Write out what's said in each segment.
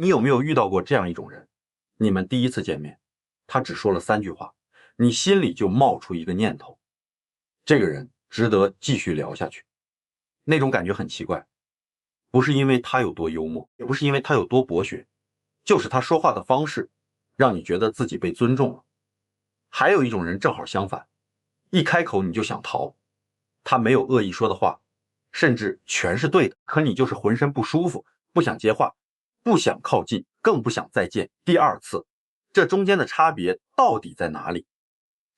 你有没有遇到过这样一种人？你们第一次见面，他只说了3句话，你心里就冒出一个念头，这个人值得继续聊下去。那种感觉很奇怪，不是因为他有多幽默，也不是因为他有多博学，就是他说话的方式让你觉得自己被尊重了。还有一种人正好相反，一开口你就想逃，他没有恶意说的话，甚至全是对的，可你就是浑身不舒服，不想接话，不想靠近，更不想再见第2次。这中间的差别到底在哪里？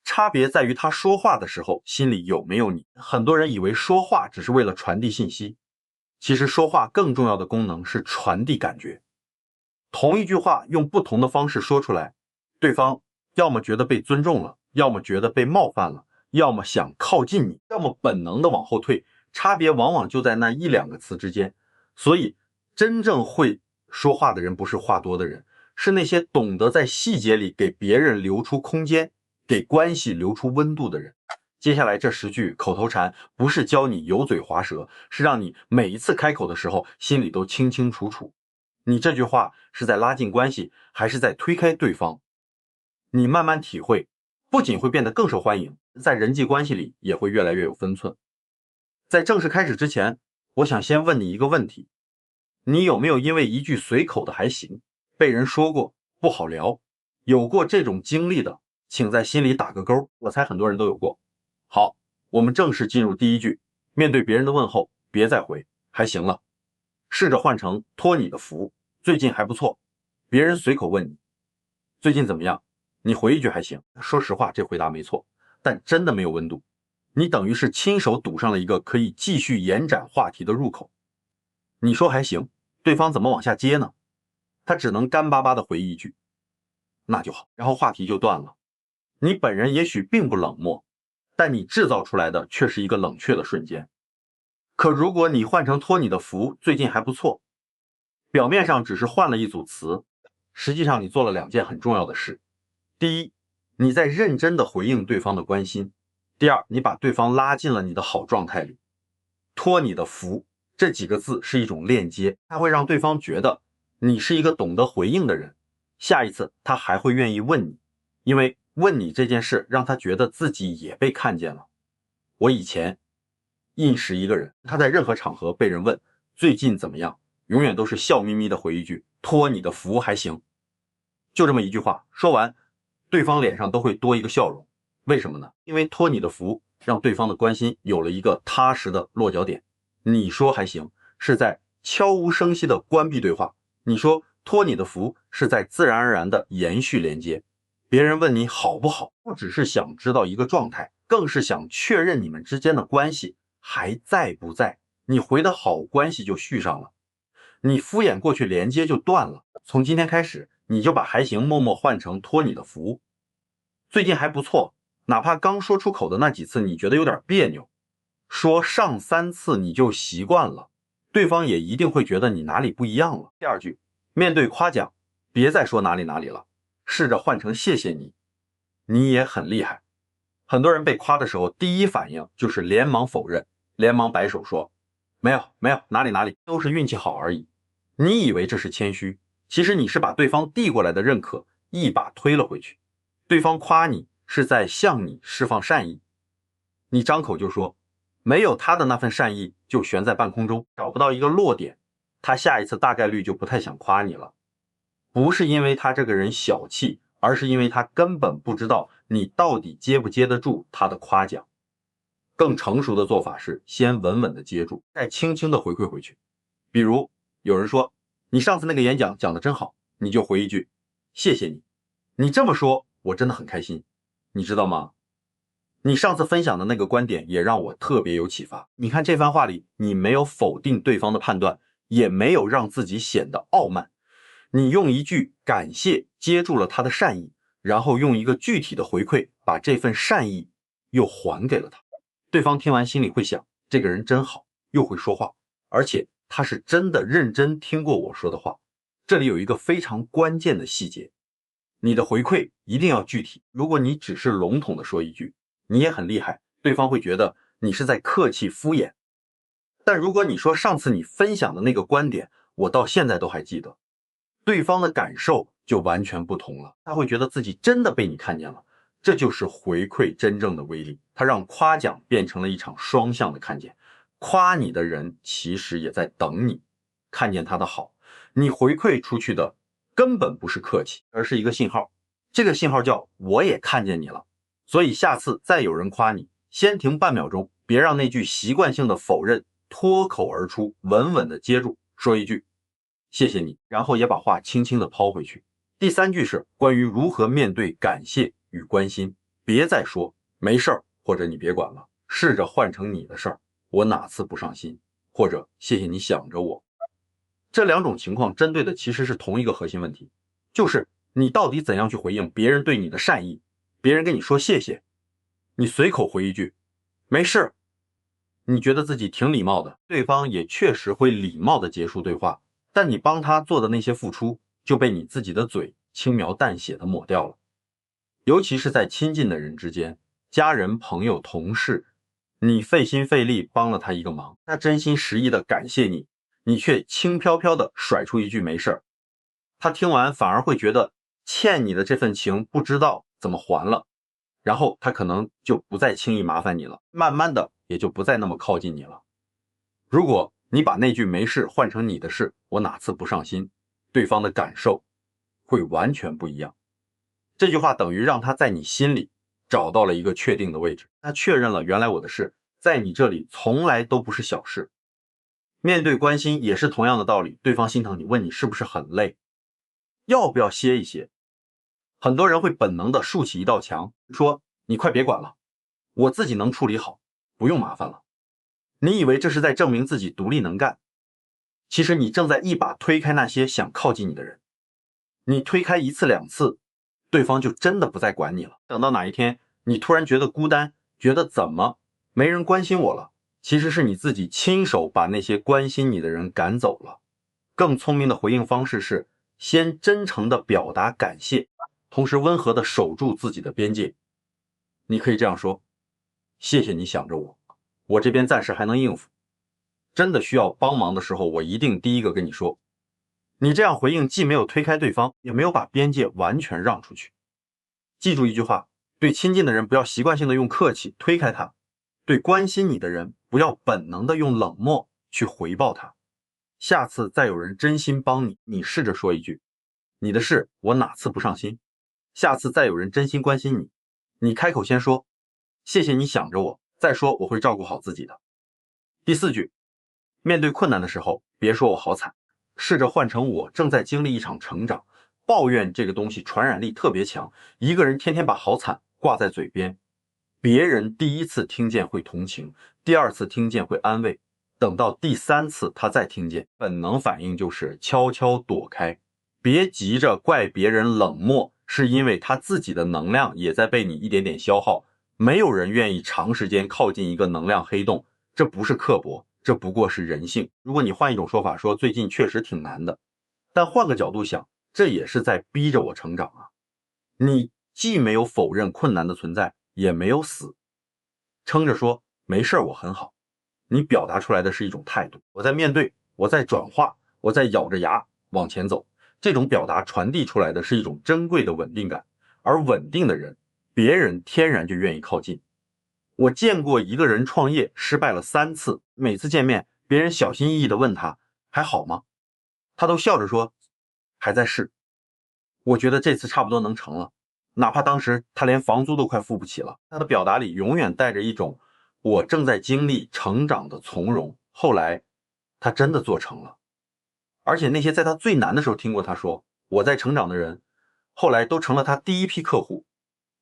差别在于他说话的时候心里有没有你。很多人以为说话只是为了传递信息，其实说话更重要的功能是传递感觉。同一句话用不同的方式说出来，对方要么觉得被尊重了，要么觉得被冒犯了，要么想靠近你，要么本能的往后退，差别往往就在那1、2个词之间。所以真正会说话的人不是话多的人，是那些懂得在细节里给别人留出空间，给关系留出温度的人。接下来这10句口头禅不是教你油嘴滑舌，是让你每一次开口的时候心里都清清楚楚，你这句话是在拉近关系，还是在推开对方？你慢慢体会，不仅会变得更受欢迎，在人际关系里也会越来越有分寸。在正式开始之前，我想先问你一个问题，你有没有因为一句随口的还行，被人说过不好聊？有过这种经历的，请在心里打个勾，我猜很多人都有过。好，我们正式进入第1句，面对别人的问候，别再回还行了，试着换成托你的福，最近还不错。别人随口问你最近怎么样，你回一句还行。说实话，这回答没错，但真的没有温度。你等于是亲手堵上了一个可以继续延展话题的入口。你说还行，对方怎么往下接呢？他只能干巴巴地回一句那就好，然后话题就断了。你本人也许并不冷漠，但你制造出来的却是一个冷却的瞬间。可如果你换成托你的福，最近还不错，表面上只是换了一组词，实际上你做了2件很重要的事。第一，你在认真地回应对方的关心；第二，你把对方拉进了你的好状态里。托你的福这几个字是一种链接，它会让对方觉得你是一个懂得回应的人，下一次他还会愿意问你，因为问你这件事让他觉得自己也被看见了。我以前认识一个人，他在任何场合被人问最近怎么样，永远都是笑眯眯的回一句托你的福还行，就这么一句话，说完对方脸上都会多一个笑容。为什么呢？因为托你的福让对方的关心有了一个踏实的落脚点。你说还行是在悄无声息的关闭对话，你说托你的福是在自然而然的延续连接。别人问你好不好，不只是想知道一个状态，更是想确认你们之间的关系还在不在。你回的好，关系就续上了，你敷衍过去，连接就断了。从今天开始，你就把还行默默换成托你的福，最近还不错，哪怕刚说出口的那几次你觉得有点别扭，说上3次你就习惯了，对方也一定会觉得你哪里不一样了。第2句，面对夸奖，别再说哪里哪里了，试着换成谢谢你，你也很厉害。很多人被夸的时候，第一反应就是连忙否认，连忙摆手说没有没有，哪里哪里，都是运气好而已。你以为这是谦虚，其实你是把对方递过来的认可一把推了回去。对方夸你是在向你释放善意，你张口就说没有他的那份善意就悬在半空中，找不到一个落点，他下一次大概率就不太想夸你了。不是因为他这个人小气，而是因为他根本不知道你到底接不接得住他的夸奖。更成熟的做法是先稳稳的接住，再轻轻的回馈回去。比如有人说你上次那个演讲讲得真好，你就回一句谢谢你，你这么说我真的很开心，你知道吗？你上次分享的那个观点也让我特别有启发。你看这番话里，你没有否定对方的判断，也没有让自己显得傲慢，你用一句感谢接住了他的善意，然后用一个具体的回馈把这份善意又还给了他。对方听完心里会想，这个人真好，又会说话，而且他是真的认真听过我说的话。这里有一个非常关键的细节，你的回馈一定要具体。如果你只是笼统的说一句你也很厉害，对方会觉得你是在客气敷衍。但如果你说上次你分享的那个观点我到现在都还记得，对方的感受就完全不同了，他会觉得自己真的被你看见了。这就是回馈真正的威力，它让夸奖变成了一场双向的看见。夸你的人其实也在等你看见他的好，你回馈出去的根本不是客气，而是一个信号。这个信号叫我也看见你了。所以下次再有人夸你，先停半秒钟，别让那句习惯性的否认脱口而出，稳稳的接住，说一句谢谢你，然后也把话轻轻的抛回去。第3句是关于如何面对感谢与关心，别再说没事儿，或者你别管了，试着换成你的事儿，我哪次不上心，或者谢谢你想着我。这2种情况针对的其实是同一个核心问题，就是你到底怎样去回应别人对你的善意。别人跟你说谢谢，你随口回一句没事，你觉得自己挺礼貌的，对方也确实会礼貌的结束对话，但你帮他做的那些付出就被你自己的嘴轻描淡写的抹掉了。尤其是在亲近的人之间，家人、朋友、同事，你费心费力帮了他一个忙，他真心实意的感谢你，你却轻飘飘的甩出一句没事，他听完反而会觉得欠你的这份情不知道怎么还了，然后他可能就不再轻易麻烦你了，慢慢的也就不再那么靠近你了。如果你把那句没事换成你的事，我哪次不上心，对方的感受会完全不一样。这句话等于让他在你心里找到了一个确定的位置，他确认了原来我的事在你这里从来都不是小事。面对关心也是同样的道理，对方心疼你，问你是不是很累，要不要歇一歇。很多人会本能的竖起一道墙，说你快别管了，我自己能处理好，不用麻烦了。你以为这是在证明自己独立能干，其实你正在一把推开那些想靠近你的人。你推开1次2次，对方就真的不再管你了。等到哪一天你突然觉得孤单，觉得怎么没人关心我了，其实是你自己亲手把那些关心你的人赶走了。更聪明的回应方式是先真诚的表达感谢，同时温和的守住自己的边界。你可以这样说，谢谢你想着我，我这边暂时还能应付，真的需要帮忙的时候我一定第一个跟你说。你这样回应既没有推开对方，也没有把边界完全让出去。记住一句话，对亲近的人不要习惯性的用客气推开他，对关心你的人不要本能的用冷漠去回报他。下次再有人真心帮你，你试着说一句你的事我哪次不上心。下次再有人真心关心你，你开口先说谢谢你想着我，再说我会照顾好自己的。第4句，面对困难的时候别说我好惨，试着换成我正在经历一场成长。抱怨这个东西传染力特别强，一个人天天把好惨挂在嘴边，别人第1次听见会同情，第2次听见会安慰，等到第3次他再听见，本能反应就是悄悄躲开。别急着怪别人冷漠，是因为他自己的能量也在被你一点点消耗。没有人愿意长时间靠近一个能量黑洞，这不是刻薄，这不过是人性。如果你换一种说法说最近确实挺难的，但换个角度想，这也是在逼着我成长啊。你既没有否认困难的存在，也没有死，撑着说没事我很好，你表达出来的是一种态度，我在面对，我在转化，我在咬着牙往前走。这种表达传递出来的是一种珍贵的稳定感，而稳定的人，别人天然就愿意靠近。我见过一个人创业失败了3次，每次见面别人小心翼翼地问他还好吗，他都笑着说还在试，我觉得这次差不多能成了。哪怕当时他连房租都快付不起了，他的表达里永远带着一种我正在经历成长的从容。后来他真的做成了，而且那些在他最难的时候听过他说我在成长的人，后来都成了他第1批客户。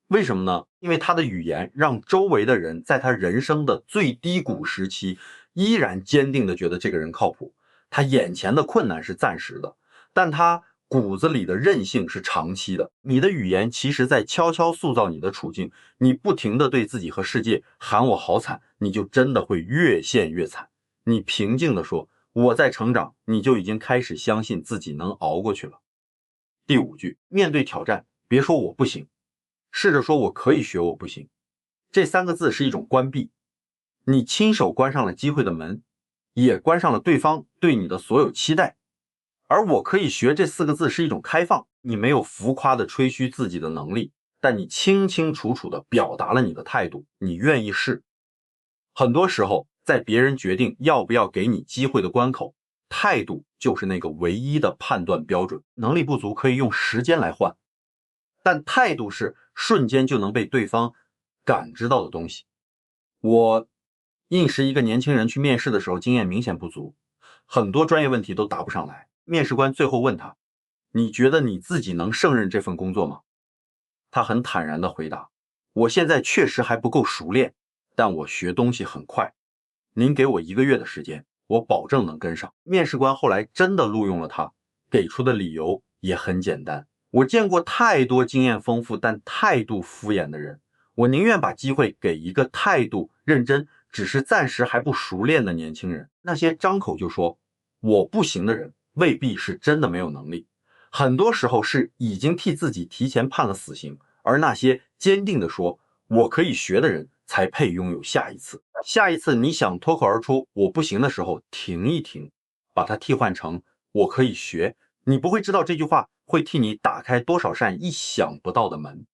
为什么呢？因为他的语言让周围的人在他人生的最低谷时期依然坚定地觉得这个人靠谱。他眼前的困难是暂时的，但他骨子里的韧性是长期的。你的语言其实在悄悄塑造你的处境，你不停地对自己和世界喊我好惨，你就真的会越陷越惨。你平静地说我在成长，你就已经开始相信自己能熬过去了。第5句，面对挑战别说我不行，试着说我可以学我不行。这3个字是一种关闭，你亲手关上了机会的门，也关上了对方对你的所有期待。而我可以学这4个字是一种开放，你没有浮夸的吹嘘自己的能力，但你清清楚楚的表达了你的态度，你愿意试。很多时候，在别人决定要不要给你机会的关口，态度就是那个唯一的判断标准。能力不足可以用时间来换，但态度是瞬间就能被对方感知到的东西。我应识一个年轻人去面试的时候，经验明显不足，很多专业问题都答不上来。面试官最后问他：你觉得你自己能胜任这份工作吗？他很坦然地回答：我现在确实还不够熟练，但我学东西很快，您给我1个月的时间，我保证能跟上。面试官后来真的录用了他，给出的理由也很简单：我见过太多经验丰富但态度敷衍的人，我宁愿把机会给一个态度认真，只是暂时还不熟练的年轻人。那些张口就说我不行的人，未必是真的没有能力，很多时候是已经替自己提前判了死刑，而那些坚定地说我可以学的人才配拥有下一次。下一次你想脱口而出我不行的时候，停一停，把它替换成我可以学，你不会知道这句话会替你打开多少扇意想不到的门。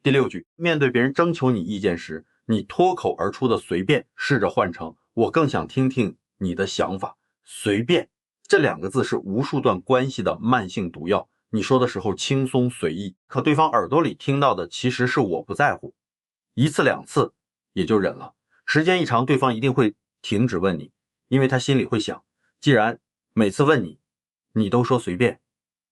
第6句，面对别人征求你意见时，你脱口而出的随便试着换成我更想听听你的想法。随便这2个字是无数段关系的慢性毒药，你说的时候轻松随意，可对方耳朵里听到的其实是我不在乎。1次2次也就忍了，时间一长，对方一定会停止问你，因为他心里会想，既然每次问你，你都说随便，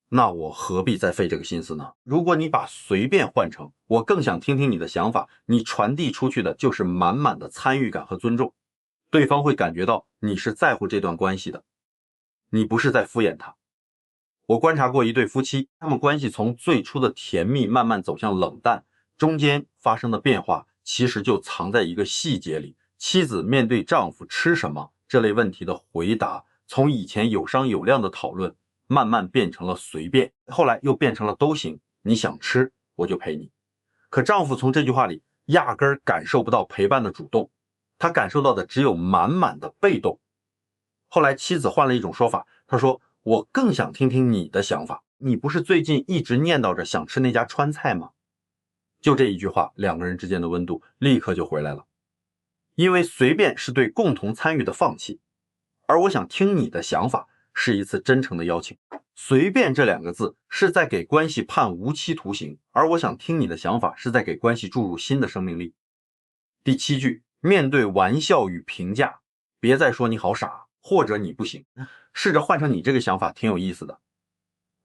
那我何必再费这个心思呢？如果你把随便换成我更想听听你的想法，你传递出去的就是满满的参与感和尊重，对方会感觉到你是在乎这段关系的，你不是在敷衍他。我观察过一对夫妻，他们关系从最初的甜蜜慢慢走向冷淡，中间发生的变化其实就藏在一个细节里。妻子面对丈夫吃什么这类问题的回答，从以前有商有量的讨论慢慢变成了随便，后来又变成了都行，你想吃我就陪你。可丈夫从这句话里压根儿感受不到陪伴的主动，他感受到的只有满满的被动。后来妻子换了一种说法，她说我更想听听你的想法，你不是最近一直念叨着想吃那家川菜吗？就这一句话，2个人之间的温度立刻就回来了。因为随便是对共同参与的放弃，而我想听你的想法是一次真诚的邀请。随便这2个字是在给关系判无期徒刑，而我想听你的想法是在给关系注入新的生命力。第7句，面对玩笑与评价，别再说你好傻，或者你不行，试着换成你这个想法挺有意思的，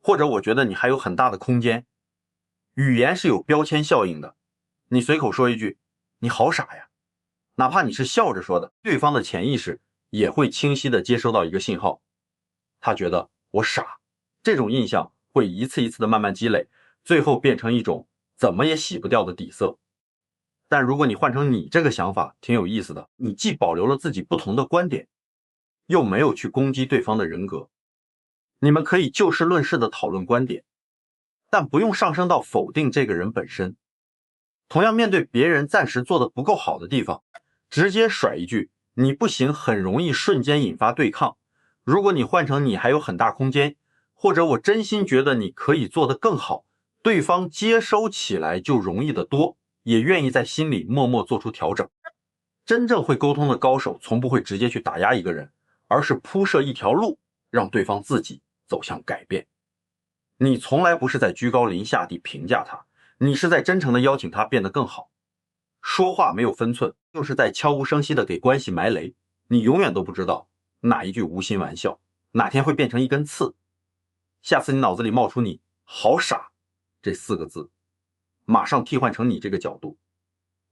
或者我觉得你还有很大的空间。语言是有标签效应的，你随口说一句你好傻呀，哪怕你是笑着说的，对方的潜意识也会清晰地接收到一个信号，他觉得我傻。这种印象会一次一次的慢慢积累，最后变成一种怎么也洗不掉的底色。但如果你换成你这个想法，挺有意思的，你既保留了自己不同的观点，又没有去攻击对方的人格。你们可以就事论事的讨论观点，但不用上升到否定这个人本身。同样，面对别人暂时做的不够好的地方，直接甩一句你不行，很容易瞬间引发对抗。如果你换成你还有很大空间，或者我真心觉得你可以做得更好，对方接收起来就容易得多，也愿意在心里默默做出调整。真正会沟通的高手从不会直接去打压一个人，而是铺设一条路，让对方自己走向改变。你从来不是在居高临下地评价他，你是在真诚地邀请他变得更好。说话没有分寸，就是在悄无声息地给关系埋雷，你永远都不知道哪一句无心玩笑，哪天会变成一根刺。下次你脑子里冒出你好傻这4个字，马上替换成你这个角度，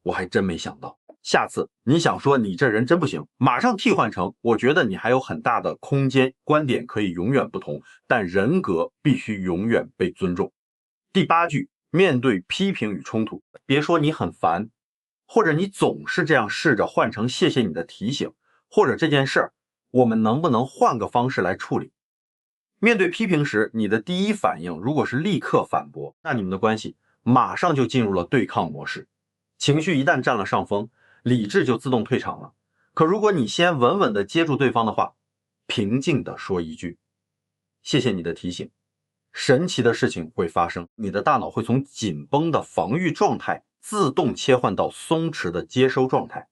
我还真没想到。下次你想说你这人真不行，马上替换成我觉得你还有很大的空间，观点可以永远不同，但人格必须永远被尊重。第8句，面对批评与冲突，别说你很烦，或者你总是这样，试着换成谢谢你的提醒，或者这件事儿我们能不能换个方式来处理。面对批评时，你的第一反应如果是立刻反驳，那你们的关系马上就进入了对抗模式，情绪一旦占了上风，理智就自动退场了。可如果你先稳稳地接住对方的话，平静地说一句谢谢你的提醒。神奇的事情会发生，你的大脑会从紧绷的防御状态自动切换到松弛的接收状态。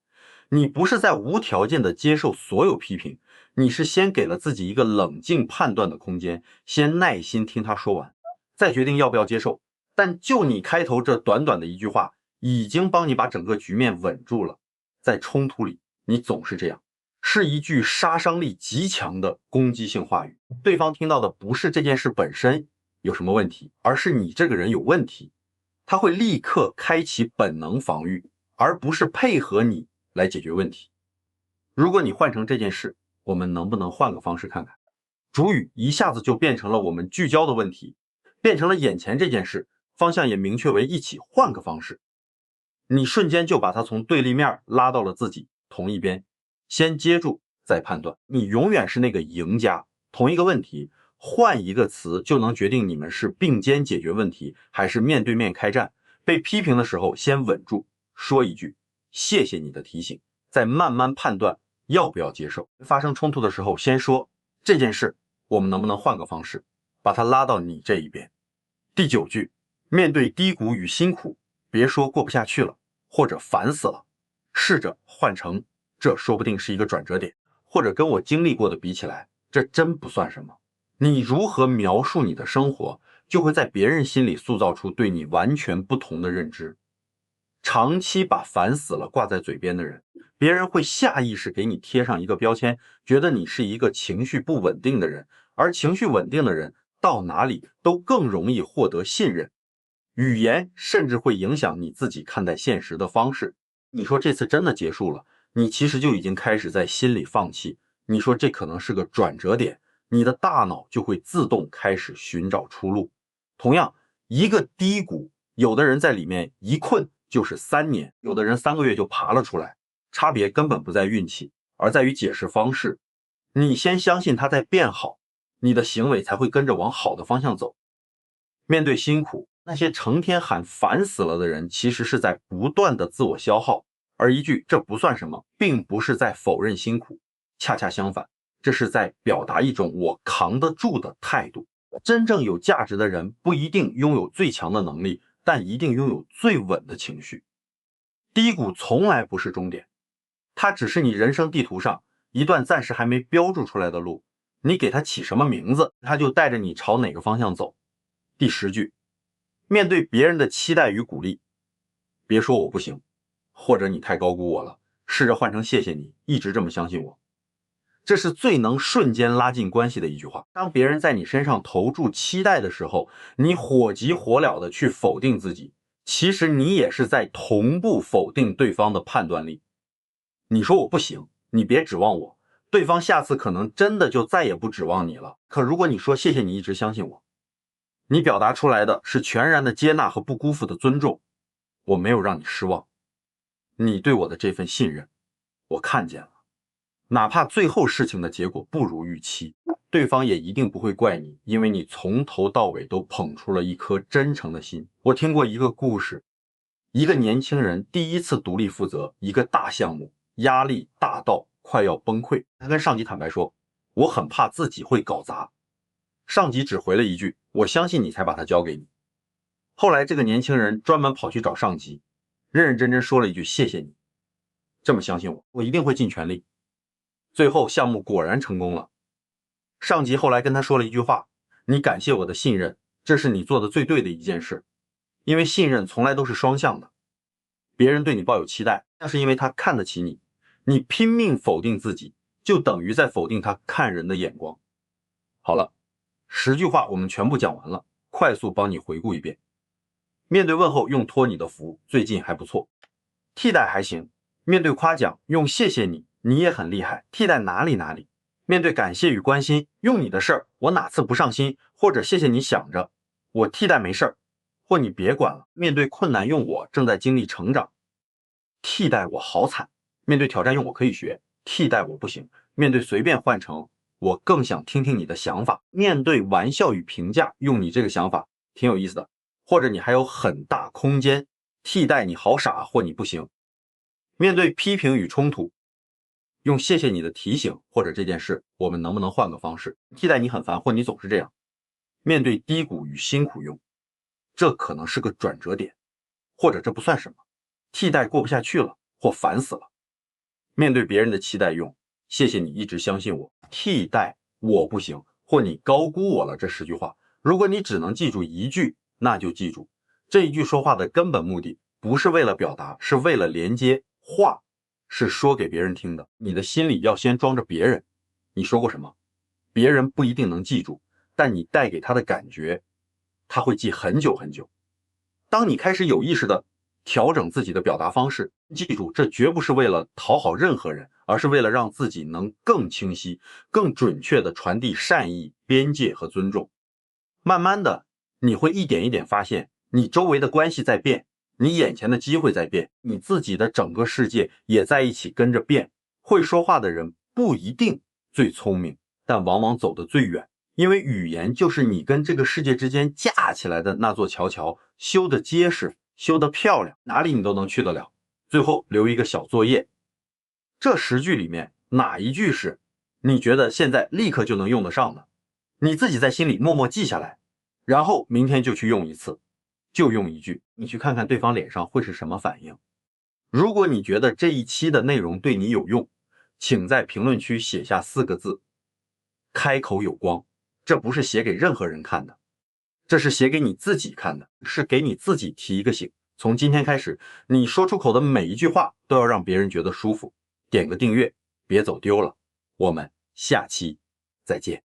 你不是在无条件的接受所有批评，你是先给了自己一个冷静判断的空间，先耐心听他说完，再决定要不要接受。但就你开头这短短的一句话，已经帮你把整个局面稳住了。在冲突里，你总是这样，是一句杀伤力极强的攻击性话语。对方听到的不是这件事本身有什么问题，而是你这个人有问题。他会立刻开启本能防御，而不是配合你来解决问题。如果你换成这件事，我们能不能换个方式看看？主语一下子就变成了我们聚焦的问题，变成了眼前这件事，方向也明确为一起换个方式。你瞬间就把它从对立面拉到了自己同一边，先接住再判断。你永远是那个赢家。同一个问题，换一个词就能决定你们是并肩解决问题，还是面对面开战。被批评的时候先稳住，说一句谢谢你的提醒，再慢慢判断要不要接受。发生冲突的时候先说这件事我们能不能换个方式，把它拉到你这一边。第9句，面对低谷与辛苦，别说过不下去了，或者烦死了，试着换成这说不定是一个转折点，或者跟我经历过的比起来，这真不算什么。你如何描述你的生活，就会在别人心里塑造出对你完全不同的认知。长期把烦死了挂在嘴边的人，别人会下意识给你贴上一个标签，觉得你是一个情绪不稳定的人，而情绪稳定的人到哪里都更容易获得信任。语言甚至会影响你自己看待现实的方式。你说这次真的结束了，你其实就已经开始在心里放弃。你说这可能是个转折点，你的大脑就会自动开始寻找出路。同样，一个低谷，有的人在里面一困就是3年，有的人3个月就爬了出来。差别根本不在运气，而在于解释方式。你先相信它在变好，你的行为才会跟着往好的方向走。面对辛苦，那些成天喊烦死了的人，其实是在不断的自我消耗，而一句这不算什么，并不是在否认辛苦，恰恰相反，这是在表达一种我扛得住的态度。真正有价值的人不一定拥有最强的能力，但一定拥有最稳的情绪。低谷从来不是终点，它只是你人生地图上一段暂时还没标注出来的路，你给它起什么名字，它就带着你朝哪个方向走。第10句，面对别人的期待与鼓励，别说我不行，或者你太高估我了，试着换成谢谢你一直这么相信我。这是最能瞬间拉近关系的一句话。当别人在你身上投注期待的时候，你火急火燎的去否定自己，其实你也是在同步否定对方的判断力。你说我不行，你别指望我，对方下次可能真的就再也不指望你了。可如果你说谢谢你一直相信我，你表达出来的是全然的接纳和不辜负的尊重。我没有让你失望，你对我的这份信任我看见了。哪怕最后事情的结果不如预期，对方也一定不会怪你，因为你从头到尾都捧出了一颗真诚的心。我听过一个故事，一个年轻人第一次独立负责一个大项目，压力大到快要崩溃。他跟上级坦白说，我很怕自己会搞砸。上级只回了一句，我相信你才把它交给你。后来这个年轻人专门跑去找上级，认认真真说了一句，谢谢你这么相信我，我一定会尽全力。最后项目果然成功了。上级后来跟他说了一句话，你感谢我的信任，这是你做的最对的一件事。因为信任从来都是双向的，别人对你抱有期待，那是因为他看得起你，你拼命否定自己，就等于在否定他看人的眼光。好了，10句话我们全部讲完了，快速帮你回顾一遍。面对问候用托你的福，最近还不错。替代还行。面对夸奖用谢谢你，你也很厉害，替代哪里哪里。面对感谢与关心，用你的事儿，我哪次不上心，或者谢谢你想着，我替代没事儿，或你别管了。面对困难用我正在经历成长，替代我好惨。面对挑战用我可以学，替代我不行。面对随便换成我更想听听你的想法。面对玩笑与评价用你这个想法挺有意思的，或者你还有很大空间，替代你好傻或你不行。面对批评与冲突，用谢谢你的提醒，或者这件事我们能不能换个方式替代你很烦，或你总是这样。面对低谷与辛苦用，这可能是个转折点，或者这不算什么，替代过不下去了或烦死了。面对别人的期待用谢谢你一直相信我，替代我不行或你高估我了这10句话。如果你只能记住一句，那就记住这一句说话的根本目的不是为了表达，是为了连接，话是说给别人听的，你的心里要先装着别人，你说过什么，别人不一定能记住，但你带给他的感觉他会记很久很久。当你开始有意识的调整自己的表达方式，记住这绝不是为了讨好任何人，而是为了让自己能更清晰更准确的传递善意、边界和尊重。慢慢的你会一点一点发现你周围的关系在变，你眼前的机会在变，你自己的整个世界也在一起跟着变。会说话的人不一定最聪明，但往往走得最远，因为语言就是你跟这个世界之间架起来的那座桥，修得结实，修得漂亮，哪里你都能去得了。最后留一个小作业，这10句里面哪一句是你觉得现在立刻就能用得上的，你自己在心里默默记下来，然后明天就去用一次，就用一句，你去看看对方脸上会是什么反应。如果你觉得这一期的内容对你有用，请在评论区写下4个字：开口有光。这不是写给任何人看的，这是写给你自己看的，是给你自己提一个醒。从今天开始，你说出口的每一句话都要让别人觉得舒服。点个订阅，别走丢了。我们下期再见。